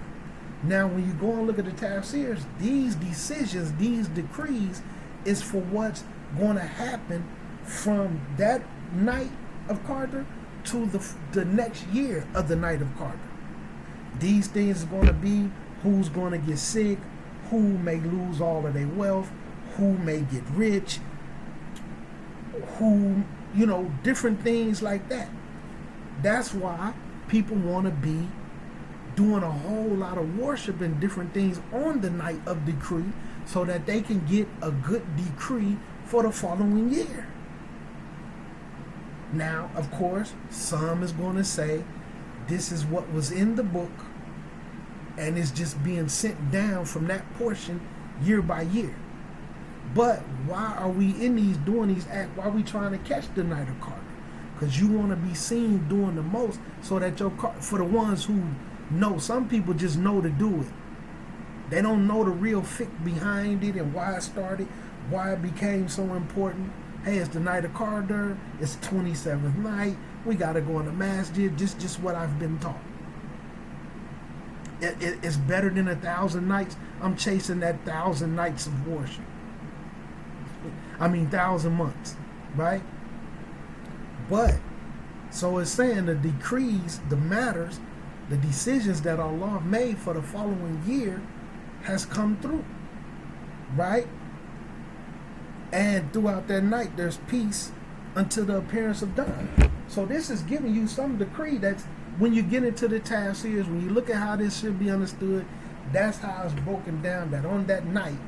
Now when you go and look at the tafsirs, these decisions, these decrees is for what's going to happen from that night of Qadar to the next year of the night of Qadar. These things are going to be who's going to get sick, who may lose all of their wealth, who may get rich, who, different things like that. That's why people want to be doing a whole lot of worship and different things on the night of decree so that they can get a good decree for the following year. Now, of course, some is going to say this is what was in the book and it's just being sent down from that portion year by year. But why are we in these doing these acts? Why are we trying to catch the night of Qadar? Because you want to be seen doing the most so that for the ones who know, some people just know to do it They don't know the real fiqh behind it and why it started, why it became so important. Hey, it's the night of Qadar. It's 27th night. We got to go in the masjid. Just what I've been taught. It's better than 1,000 nights. I'm chasing that 1,000 nights of worship. 1,000 months, right? But, so it's saying the decrees, the matters, the decisions that Allah made for the following year has come through, right? And throughout that night, there's peace until the appearance of dawn. So this is giving you some decree that's, when you get into the tafsirs, when you look at how this should be understood, that's how it's broken down, that on that night,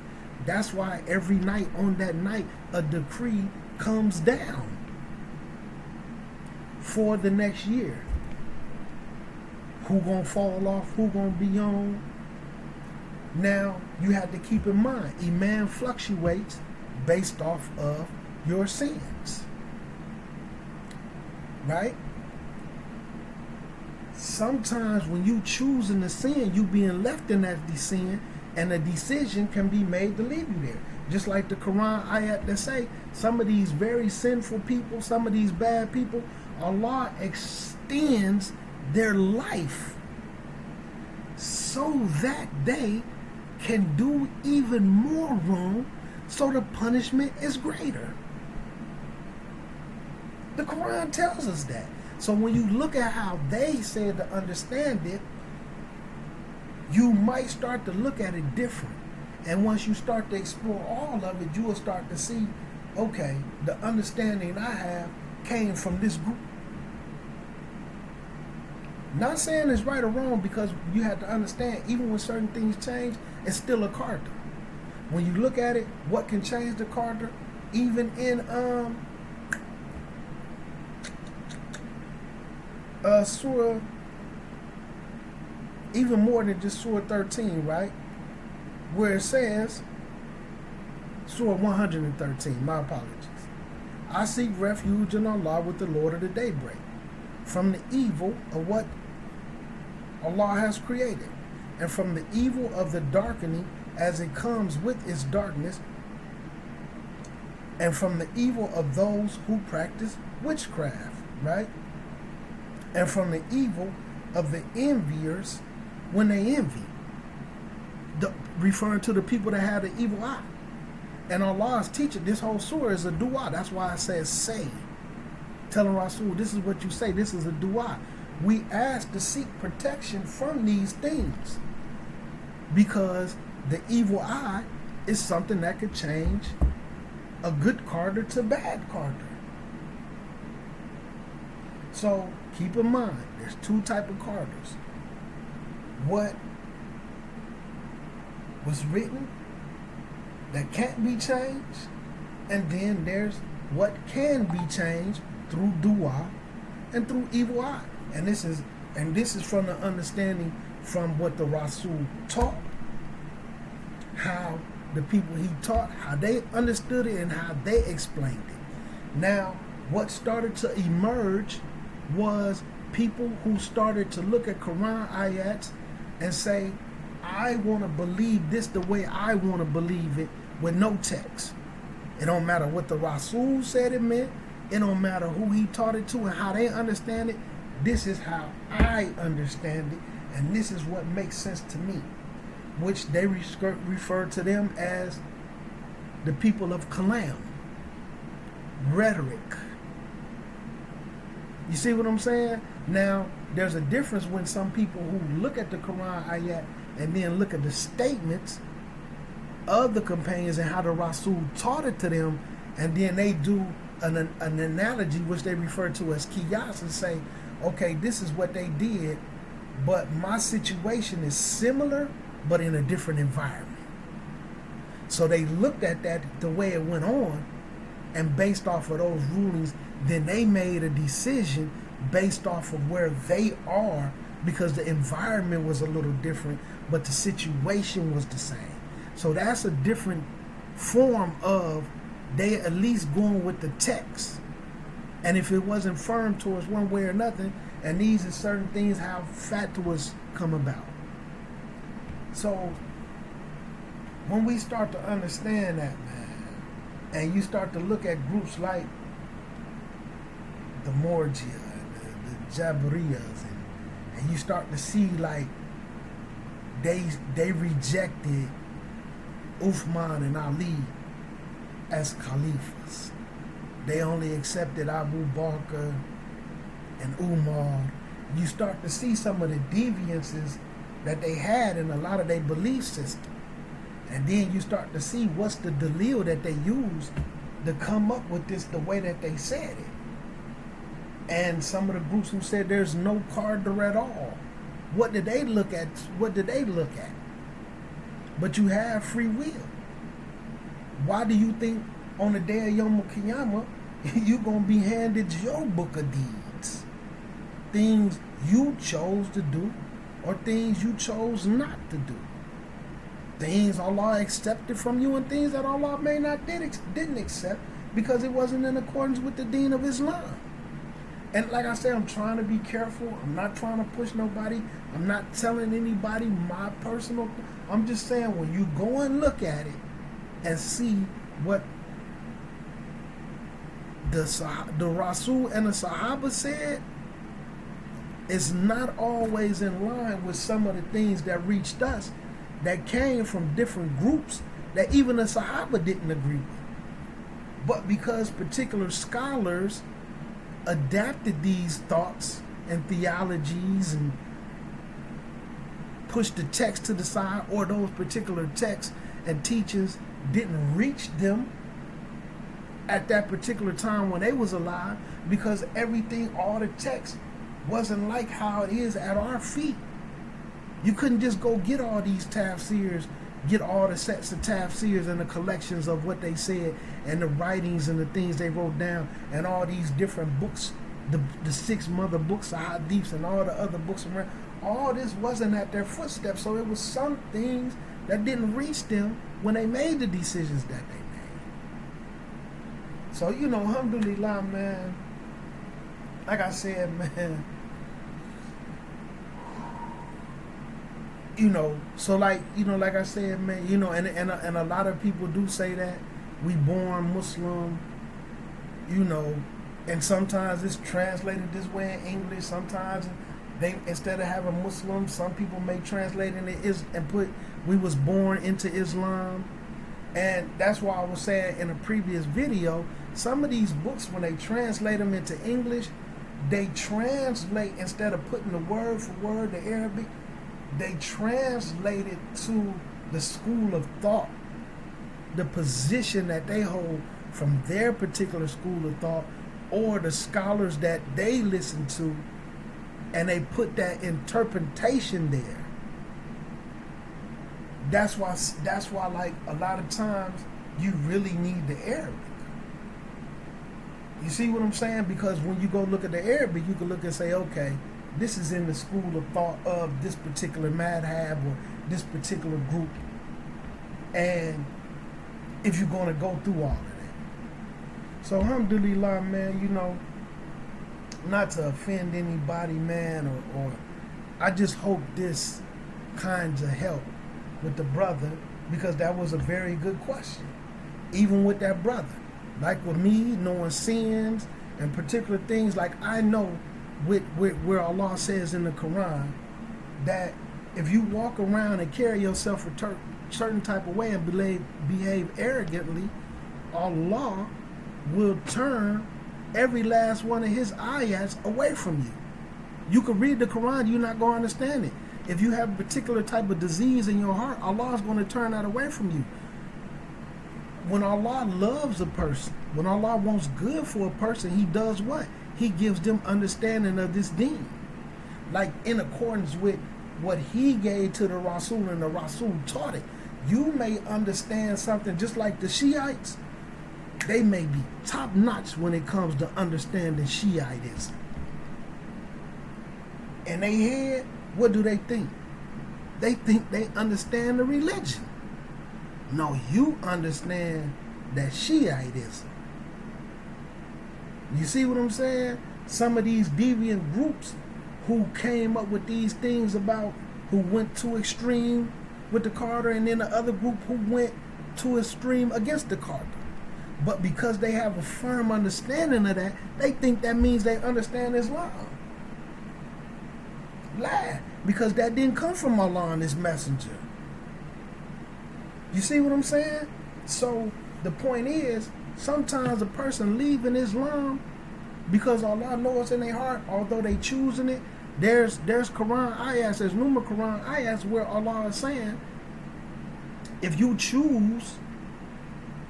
that's why every night on that night, a decree comes down for the next year. Who gonna fall off, who gonna be on. Now, you have to keep in mind, Iman fluctuates based off of your sins. Right? Sometimes when you choosing to sin, you being left in that sin, and a decision can be made to leave you there. Just like the Quran ayat that say, some of these very sinful people, some of these bad people, Allah extends their life so that they can do even more wrong, so the punishment is greater. The Quran tells us that. So when you look at how they said to understand it, you might start to look at it different. And once you start to explore all of it, you will start to see, okay, the understanding I have came from this group. Not saying it's right or wrong, because you have to understand, even when certain things change, it's still a Qadar. When you look at it, what can change the Qadar? Even in Surah, even more than just Surah 13, right? Where it says, Surah 113, my apologies. I seek refuge in Allah with the Lord of the daybreak, from the evil of what Allah has created, and from the evil of the darkening as it comes with its darkness, and from the evil of those who practice witchcraft, right? And from the evil of the enviers when they envy. Referring to the people that have the evil eye. And Allah's teaching, this whole surah is a dua. That's why it says say. Telling Rasul, this is what you say. This is a dua. We ask to seek protection from these things, because the evil eye is something that could change a good Qadar to bad Qadar. So keep in mind, there's two types of Qadars. What was written that can't be changed, and then there's what can be changed through dua and through evil eye. And this is from the understanding from what the Rasul taught, how the people he taught, how they understood it and how they explained it. Now, what started to emerge was people who started to look at Quran ayats and say, I want to believe this the way I want to believe it, with no text. It don't matter what the Rasul said it meant. It don't matter who he taught it to and how they understand it. This is how I understand it, and this is what makes sense to me, which they refer to them as the people of kalam, rhetoric. You see what I'm saying? Now, there's a difference when some people who look at the Quran ayat and then look at the statements of the companions and how the Rasul taught it to them, and then they do an analogy which they refer to as qiyas and say, okay, this is what they did, but my situation is similar but in a different environment. So they looked at that the way it went on, and based off of those rulings, then they made a decision based off of where they are, because the environment was a little different, but the situation was the same. So that's a different form of they at least going with the text. And if it wasn't firm towards one way or nothing, and these are certain things how fatwas come about. So when we start to understand that, man, and you start to look at groups like the Morgia and the Jabariyas, and you start to see like they rejected Uthman and Ali as caliphs. They only accepted Abu Bakr and Umar. You start to see some of the deviances that they had in a lot of their belief system. And then you start to see what's the dalil that they used to come up with this the way that they said it. And some of the groups who said there's no Qadar at all, what did they look at? But you have free will. Why do you think on the day of Yom Kippur you're going to be handed your book of deeds? Things you chose to do or things you chose not to do. Things Allah accepted from you and things that Allah may not didn't accept because it wasn't in accordance with the deen of Islam. And like I said, I'm trying to be careful. I'm not trying to push nobody. I'm not telling anybody my personal. I'm just saying when you go and look at it and see what the Rasul and the Sahaba said, it's not always in line with some of the things that reached us that came from different groups that even the Sahaba didn't agree with. But because particular scholars adapted these thoughts and theologies and pushed the text to the side, or those particular texts and teachings didn't reach them at that particular time when they was alive, because everything, all the text wasn't like how it is at our feet. You couldn't just go get all these tafsirs, get all the sets of tafsirs and the collections of what they said and the writings and the things they wrote down and all these different books, the 6 mother books of hadiths and all the other books around. All this wasn't at their footsteps, so it was some things that didn't reach them when they made the decisions that they made. So, alhamdulillah, man, like I said, man, so like I said, man, and a lot of people do say that we born Muslim, and sometimes it's translated this way in English. Sometimes they, instead of having Muslim, some people may translate it and put we was born into Islam. And that's why I was saying in a previous video, some of these books, when they translate them into English, they translate, instead of putting the word for word, the Arabic, they translate it to the school of thought, the position that they hold from their particular school of thought, or the scholars that they listen to, and they put that interpretation there. That's why like a lot of times you really need the Arabic. You see what I'm saying? Because when you go look at the Arabic, you can look and say, okay, this is in the school of thought of this particular madhab or this particular group. And if you're going to go through all of that. So alhamdulillah, man, not to offend anybody, man, or I just hope this kinds of help with the brother, because that was a very good question. Even with that brother, like with me, knowing sins and particular things, like I know with where Allah says in the Quran that if you walk around and carry yourself a certain type of way and behave arrogantly, Allah will turn every last one of his ayats away from you. You can read the Quran, you're not going to understand it. If you have a particular type of disease in your heart, Allah is going to turn that away from you. When Allah loves a person, when Allah wants good for a person, He does what? He gives them understanding of this deen. Like in accordance with what He gave to the Rasul, and the Rasul taught it. You may understand something just like the Shiites. They may be top notch when it comes to understanding Shiitism. In their head, what do they think? They think they understand the religion. No, you understand that Shiitism. You see what I'm saying? Some of these deviant groups who came up with these things about, who went too extreme with the Qadar, and then the other group who went to extreme against the Qadar. But because they have a firm understanding of that, they think that means they understand Islam. Lie. Because that didn't come from Allah and His messenger. You see what I'm saying? So the point is, sometimes a person leaving Islam because Allah knows in their heart, although they choosing it, there's Quran ayahs, there's numerous Quran ayahs where Allah is saying, if you choose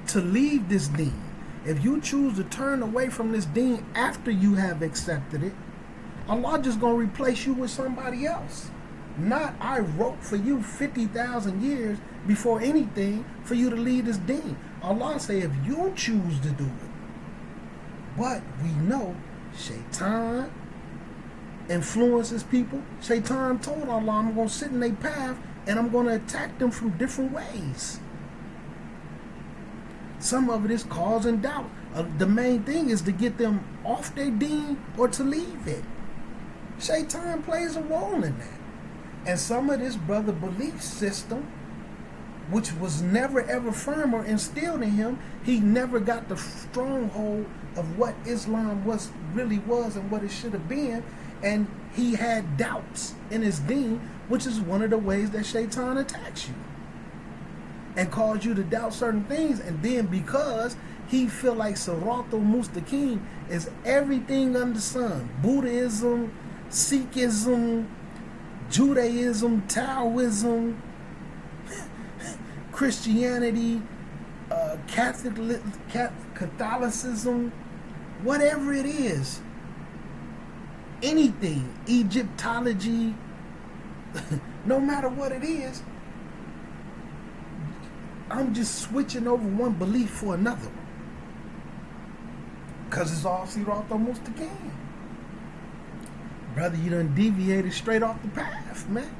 to leave this deen, if you choose to turn away from this deen after you have accepted it, Allah just gonna replace you with somebody else. Not I wrote for you 50,000 years before anything for you to leave this deen. Allah say if you choose to do it. But we know Shaitan influences people. Shaitan told Allah, I'm gonna sit in their path and I'm gonna attack them from different ways. Some of it is causing doubt. The main thing is to get them off their deen or to leave it. Shaitan plays a role in that. And some of this brother belief system, which was never ever firm or instilled in him, he never got the stronghold of what Islam really was and what it should have been. And he had doubts in his deen, which is one of the ways that Shaitan attacks you and cause you to doubt certain things. And then because he feel like Siratul Mustaqim is everything under the sun, Buddhism, Sikhism, Judaism, Taoism, Christianity, Catholicism, whatever it is, anything, Egyptology, no matter what it is, I'm just switching over one belief for another one. Because it's all Siratul Mustaqim. Brother, you done deviated straight off the path, man.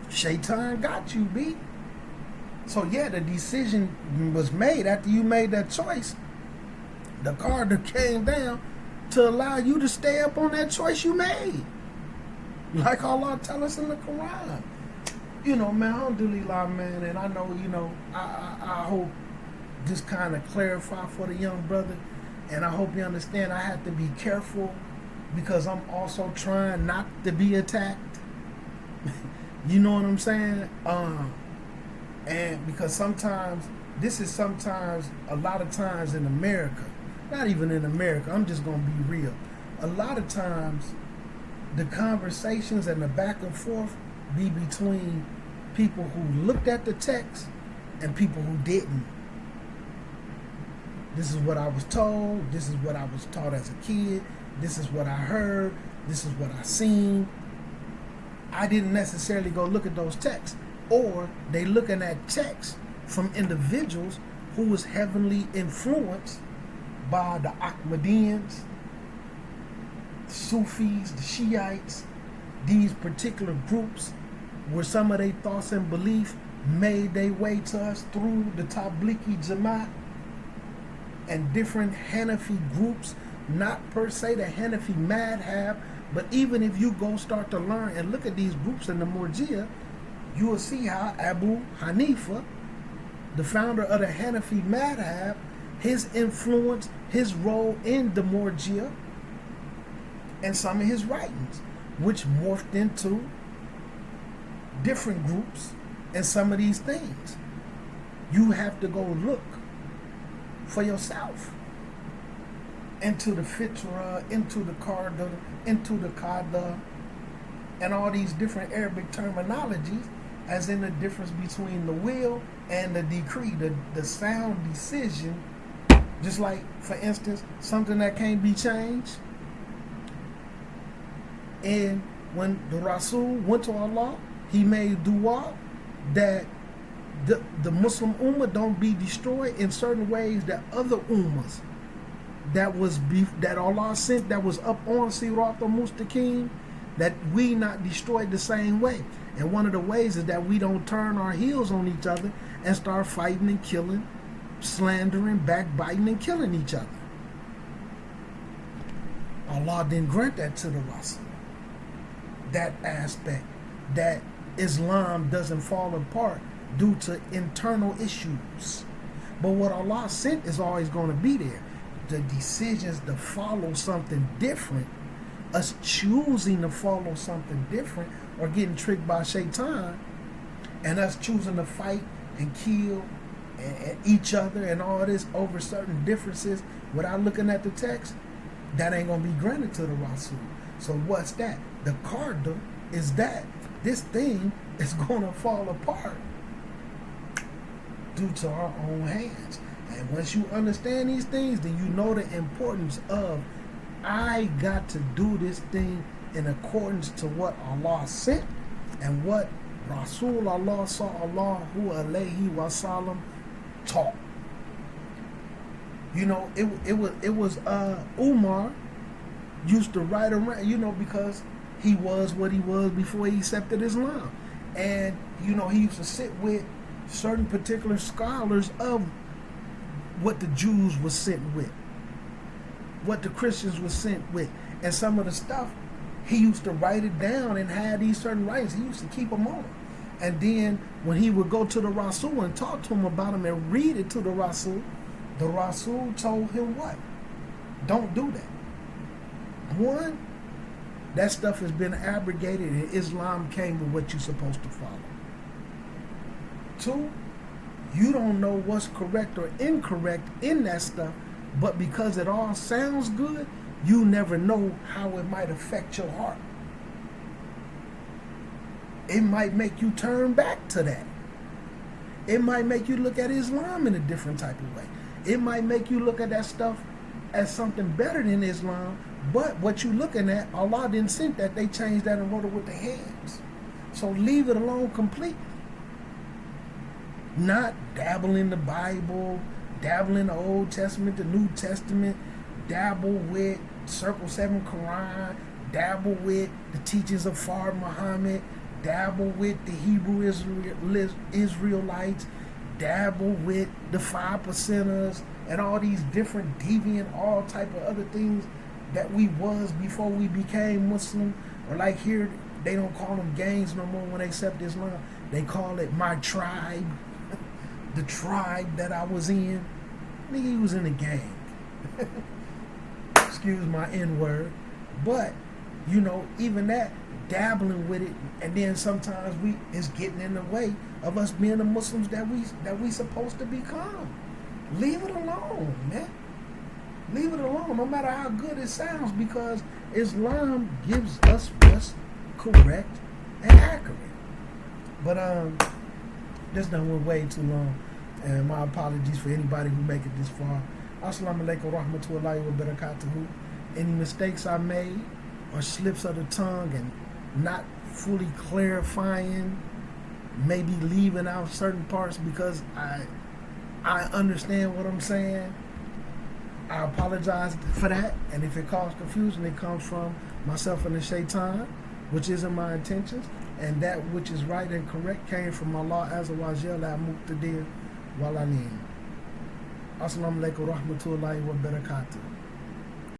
Shaitan got you, B. So yeah, the decision was made after you made that choice. The Qadar came down to allow you to stay up on that choice you made. Like Allah tell us in the Quran. You know, man, alhamdulillah, man, and I know, you know, I hope this kind of clarify for the young brother, and I hope you understand I have to be careful because I'm also trying not to be attacked. You know what I'm saying? And because sometimes, a lot of times in America, not even in America, I'm just going to be real. A lot of times, the conversations and the back and forth be between people who looked at the text and people who didn't. This is what I was told. This is what I was taught as a kid. This is what I heard. This is what I seen. I didn't necessarily go look at those texts. Or they looking at texts from individuals who was heavily influenced by the Ahmadiyans, the Sufis, the Shiites, these particular groups where some of their thoughts and belief made their way to us through the Tablighi Jamaat and different Hanafi groups, not per se the Hanafi madhab, but even if you go start to learn and look at these groups in the Murji'ah, you will see how Abu Hanifa, the founder of the Hanafi madhab, his influence, his role in the Murji'ah, and some of his writings, which morphed into different groups and some of these things. You have to go look for yourself into the Fitra, into the Qada, into the Qada, and all these different Arabic terminologies, as in the difference between the will and the decree, the sound decision. Just like, for instance, something that can't be changed. And when the Rasul went to Allah, he made dua that the Muslim Ummah don't be destroyed in certain ways that other Ummahs that Allah sent, that was up on Siratul Mustaqim, that we not destroyed the same way. And one of the ways is that we don't turn our heels on each other and start fighting and killing, slandering, backbiting, and killing each other. Allah didn't grant that to the Rasul. That aspect, that Islam doesn't fall apart due to internal issues. But what Allah sent is always going to be there. The decisions to follow something different, us choosing to follow something different, or getting tricked by shaitan, and us choosing to fight and kill and each other and all this over certain differences without looking at the text, that ain't going to be granted to the Rasul. So what's that? The Qada is that this thing is going to fall apart due to our own hands. And once you understand these things, then you know the importance of, I got to do this thing in accordance to what Allah sent and what Rasulullah sallallahu alayhi wa sallam taught. You know, it was Umar used to ride around, you know, because he was what he was before he accepted Islam. And, you know, he used to sit with certain particular scholars of what the Jews were sent with, what the Christians were sent with. And some of the stuff, he used to write it down and had these certain writings. He used to keep them on. And then when he would go to the Rasul and talk to him about them and read it to the Rasul told him what? Don't do that. One, that stuff has been abrogated and Islam came with what you're supposed to follow. Two, you don't know what's correct or incorrect in that stuff, but because it all sounds good, you never know how it might affect your heart. It might make you turn back to that. It might make you look at Islam in a different type of way. It might make you look at that stuff as something better than Islam, but what you're looking at, Allah didn't send that. They changed that and wrote it with their hands. So leave it alone completely. Not dabble in the Bible, dabble in the Old Testament, the New Testament, dabble with Circle 7 Quran, dabble with the teachings of Fard Muhammad, dabble with the Hebrew Israelites, dabble with the 5%ers, and all these different deviant, all type of other things that we was before we became Muslim. Or like here, they don't call them gangs no more when they accept Islam. They call it my tribe, the tribe that I was in. Nigga, he was in a gang. Excuse my N-word. But, you know, even that, dabbling with it, and then sometimes it's getting in the way of us being the Muslims that we supposed to become. Leave it alone, man. Leave it alone, no matter how good it sounds, because Islam gives us what's correct and accurate. But this done went way too long, and my apologies for anybody who make it this far. Assalamu alaikum wa rahmatullahi wa barakatuhu. Any mistakes I made or slips of the tongue and not fully clarifying, maybe leaving out certain parts because I understand what I'm saying, I apologize for that. And if it caused confusion, it comes from myself and the shaitan, which isn't my intentions. And that which is right and correct came from Allah Azza wa Jalla Muqtadir Walalim. Assalamu alaikum wa rahmatullahi wa barakatuh.